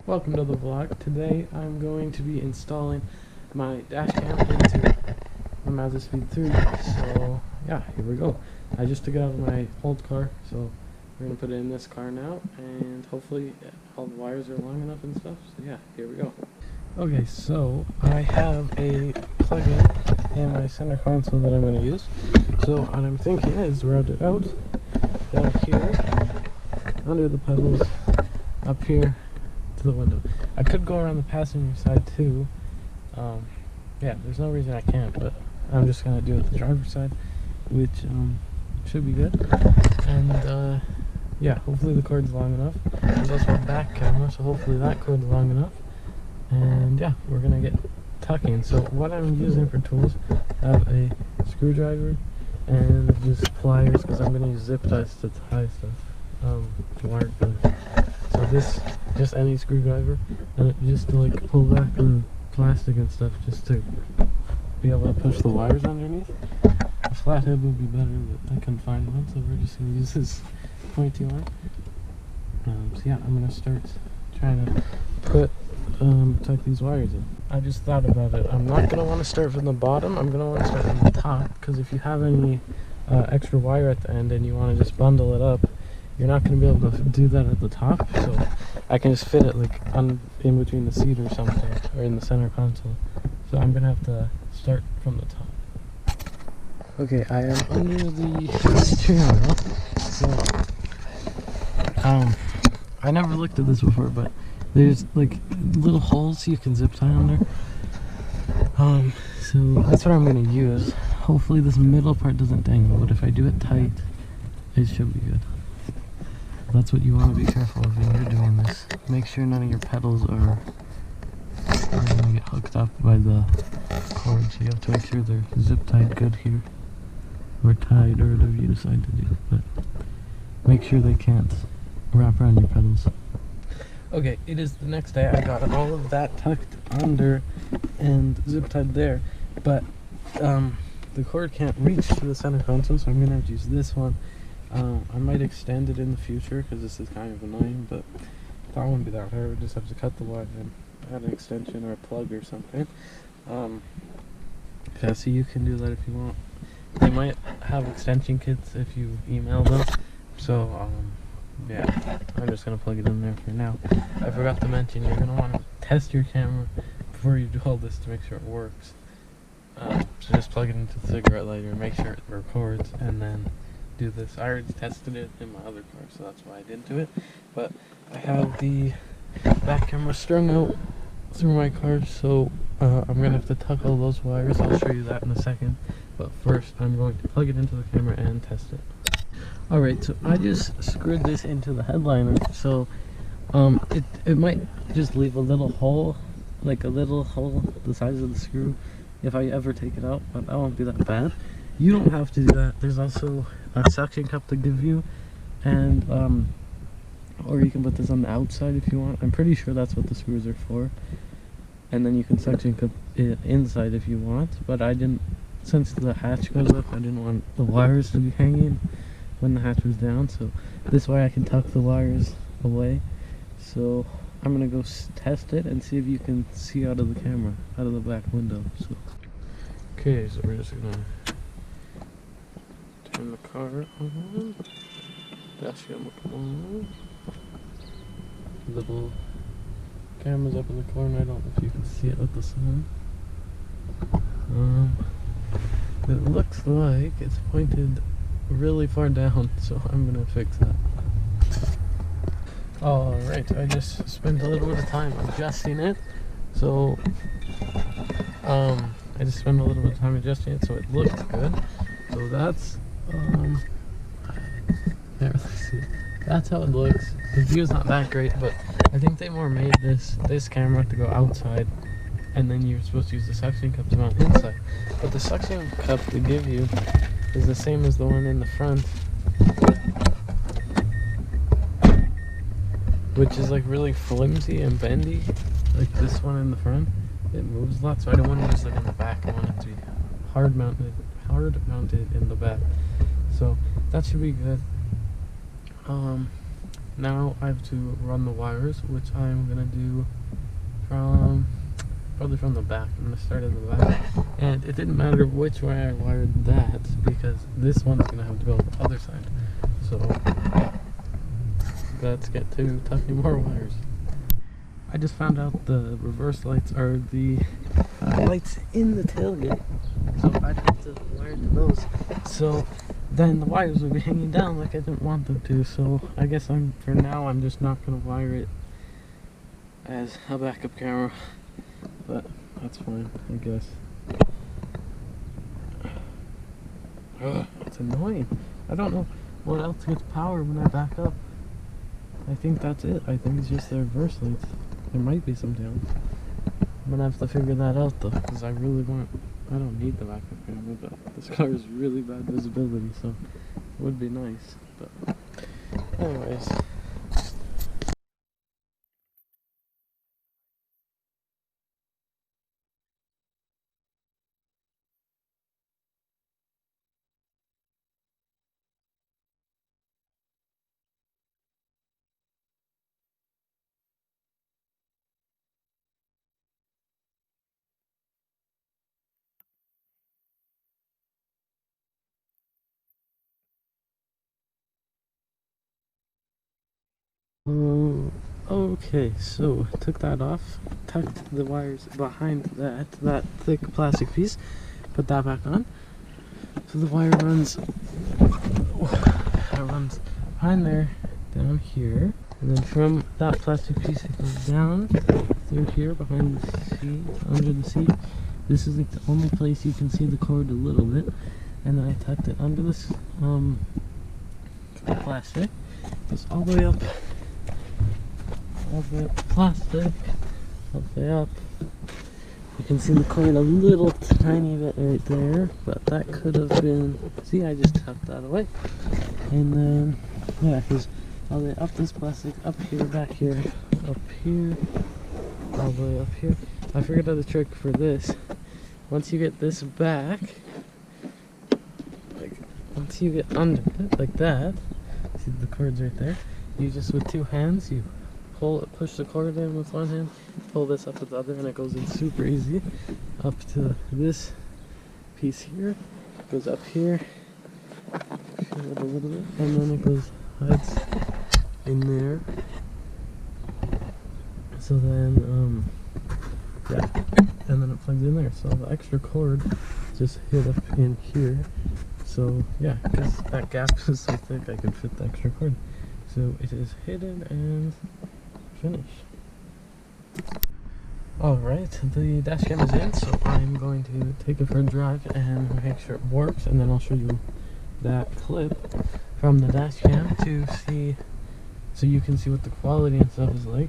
Welcome to the vlog. Today I'm going to be installing my dash cam into my Mazda Speed 3. So yeah, here we go. I just took it out of my old car, so we're going to put it in this car now, and hopefully all the wires are long enough and stuff. So yeah, here we go. Okay, so I have a plug-in in my center console that I'm going to use. So what I'm thinking is route it out down here, under the pedals, up here to the window. I could go around the passenger side too. Yeah, there's no reason I can't, but I'm just gonna do it the driver's side, which should be good. And yeah, hopefully the cord's long enough. There's also a back camera, so hopefully that cord's long enough. And yeah, we're gonna get tucking. So what I'm using for tools, I have a screwdriver and just pliers, because I'm gonna use zip ties to tie stuff to wire cutters. So this, just any screwdriver, and it just to like pull back the plastic and stuff, just to be able to push the wires underneath. A flathead would be better, but I couldn't find one, so we're just gonna use this pointy one. So yeah, I'm gonna start trying to put tuck these wires in. I just thought about it. I'm not gonna want to start from the bottom. I'm gonna want to start from the top, because if you have any extra wire at the end and you want to just bundle it up, you're not going to be able to do that at the top, so I can just fit it like in between the seat or something, or in the center console. So I'm going to have to start from the top. Okay, I am under the steering wheel. So, I never looked at this before, but there's like little holes you can zip tie under. So that's what I'm going to use. Hopefully this middle part doesn't dangle, but if I do it tight, it should be good. That's what you want to be careful of when you're doing this. Make sure none of your pedals are going to get hooked up by the cord. So you have to make sure they're zip tied good here, or tied, or whatever you decide to do. But make sure they can't wrap around your pedals. Okay, it is the next day. I got all of that tucked under and zip tied there, but the cord can't reach to the center console, so I'm going to have to use this one. I might extend it in the future, because this is kind of annoying, but that wouldn't be that hard. We just have to cut the wire and add an extension or a plug or something. Yeah, so you can do that if you want. They might have extension kits if you email them. So, yeah, I'm just going to plug it in there for now. I forgot to mention, you're going to want to test your camera before you do all this to make sure it works. So just plug it into the cigarette lighter, make sure it records, and then do this. I already tested it in my other car, so that's why I didn't do it. But I have the back camera strung out through my car, so I'm gonna have to tuck all those wires. I'll show you that in a second, but first I'm going to plug it into the camera and test it. Alright, so I just screwed this into the headliner, so it might just leave a little hole, like a little hole the size of the screw if I ever take it out, but that won't be that bad. You don't have to do that. There's also a suction cup to give you, and or you can put this on the outside if you want. I'm pretty sure that's what the screws are for, and then you can suction cup it inside if you want, but I didn't, since the hatch goes up, I didn't want the wires to be hanging when the hatch was down, so this way I can tuck the wires away. So I'm gonna go test it and see if you can see out of the camera, out of the back window. So okay, so we're just gonna turn the car on, dash cam on, little camera's up in the corner. I don't know if you can see it with the sun. It looks like it's pointed really far down, so I'm gonna fix that. Alright, I just spent a little bit of time adjusting it, so I just spent a little bit of time adjusting it so it looks good. So that's there, let's see. That's how it looks. The view's not that great, but I think they more made this camera to go outside, and then you're supposed to use the suction cup to mount inside. But the suction cup they give you is the same as the one in the front, which is like really flimsy and bendy, like this one in the front. It moves a lot, so I don't want to use it in the back. I want it to be hard mounted in the back. So that should be good. now I have to run the wires, which I'm gonna do from probably from the back. I'm gonna start in the back, and it didn't matter which way I wired that because this one's gonna have to go on the other side. So let's get to tucking more wires. I just found out the reverse lights are the lights in the tailgate, so I'd have to wire to those. So then the wires would be hanging down like I didn't want them to. So I guess for now I'm just not gonna wire it as a backup camera, but that's fine, I guess. Ugh, it's annoying. I don't know what else gets power when I back up. I think that's it. I think it's just the reverse lights. There might be something else. I'm gonna have to figure that out though, because I don't need the backup camera, but this car is really bad visibility, so it would be nice. But anyways. Okay, so took that off, tucked the wires behind that thick plastic piece, put that back on. So the wire runs behind there, down here, and then from that plastic piece it goes down through here behind the seat, under the seat. This is like the only place you can see the cord a little bit, and then I tucked it under this plastic. Goes all the way up. All the way up the plastic, all the way up. You can see the cord a little tiny bit right there, but that could have been, see, I just tucked that away. And then, yeah, because all the way up this plastic, up here, back here, up here, all the way up here. I figured out the trick for this. Once you get this back, like, once you get under it, like that, see the cord's right there, you just, with two hands, you push the cord in with one hand, pull this up with the other, and it goes in super easy up to this piece here. It goes up here a little bit, and then it goes hides in there. So then yeah, and then it plugs in there. So the extra cord just hit up in here. So yeah, because that gap is so thick, I could fit the extra cord. So it is hidden and finished. Alright, the dash cam is in, so I'm going to take it for a drive and make sure it works, and then I'll show you that clip from the dash cam to see, so you can see what the quality and stuff is like.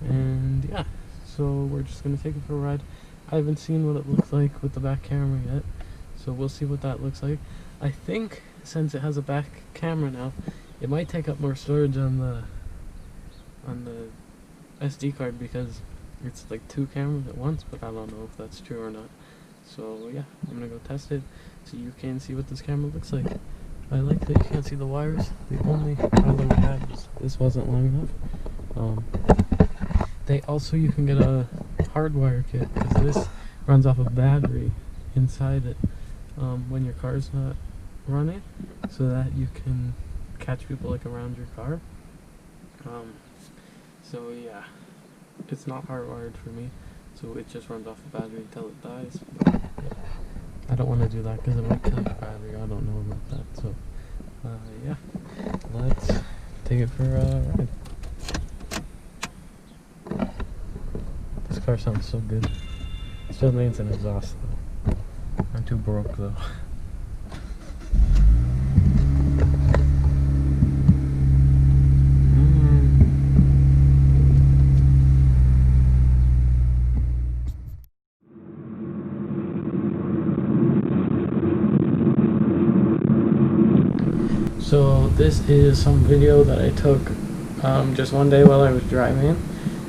And yeah, so we're just going to take it for a ride. I haven't seen what it looks like with the back camera yet, so we'll see what that looks like. I think since it has a back camera now, it might take up more storage on the SD card because it's like two cameras at once, but I don't know if that's true or not. So yeah, I'm gonna go test it so you can see what this camera looks like. I like that you can't see the wires. The only problem I had was this wasn't long enough. You can get a hardwire kit because this runs off a battery inside it when your car's not running, so that you can catch people like around your car. So yeah, it's not hardwired for me, so it just runs off the battery until it dies. But, yeah, I don't want to do that because it might kill the battery. I don't know about that. So yeah, let's take it for a ride. This car sounds so good. Still needs an exhaust though. I'm too broke though. So this is some video that I took just one day while I was driving,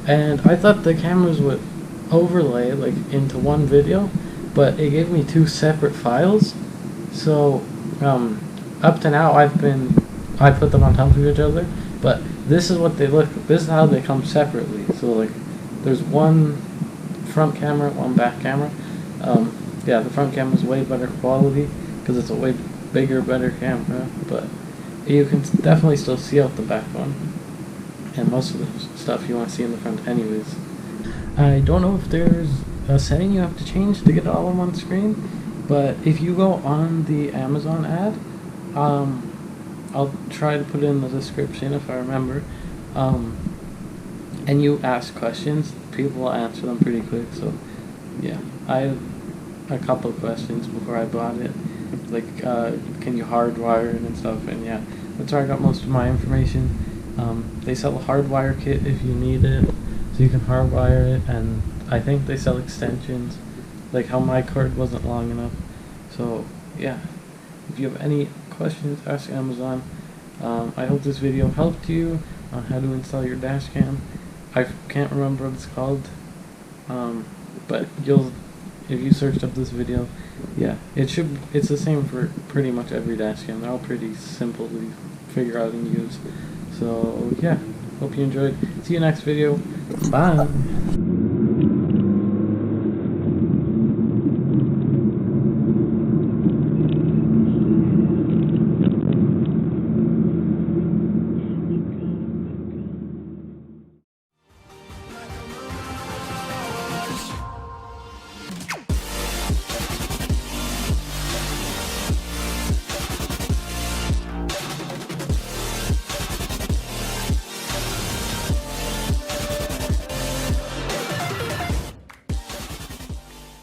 and I thought the cameras would overlay like into one video, but it gave me two separate files. So up to now I put them on top of each other, but this is what they look. This is how they come separately. So like, there's one front camera, one back camera. Yeah, the front camera is way better quality because it's a way bigger, better camera. But you can definitely still see out the back one, and most of the stuff you want to see in the front, anyways. I don't know if there's a setting you have to change to get it all on one screen, but if you go on the Amazon ad, I'll try to put it in the description if I remember, and you ask questions, people will answer them pretty quick. So yeah, I have a couple of questions before I bought it, like can you hardwire it and stuff, and yeah, that's where I got most of my information. They sell a hardwire kit if you need it, so you can hardwire it, and I think they sell extensions, like how my cord wasn't long enough. So yeah, if you have any questions, ask Amazon. I hope this video helped you on how to install your dash cam. I can't remember what it's called, but if you searched up this video, yeah, it's the same for pretty much every dash cam. They're all pretty simple to figure out and use. So yeah, hope you enjoyed. See you next video. Bye.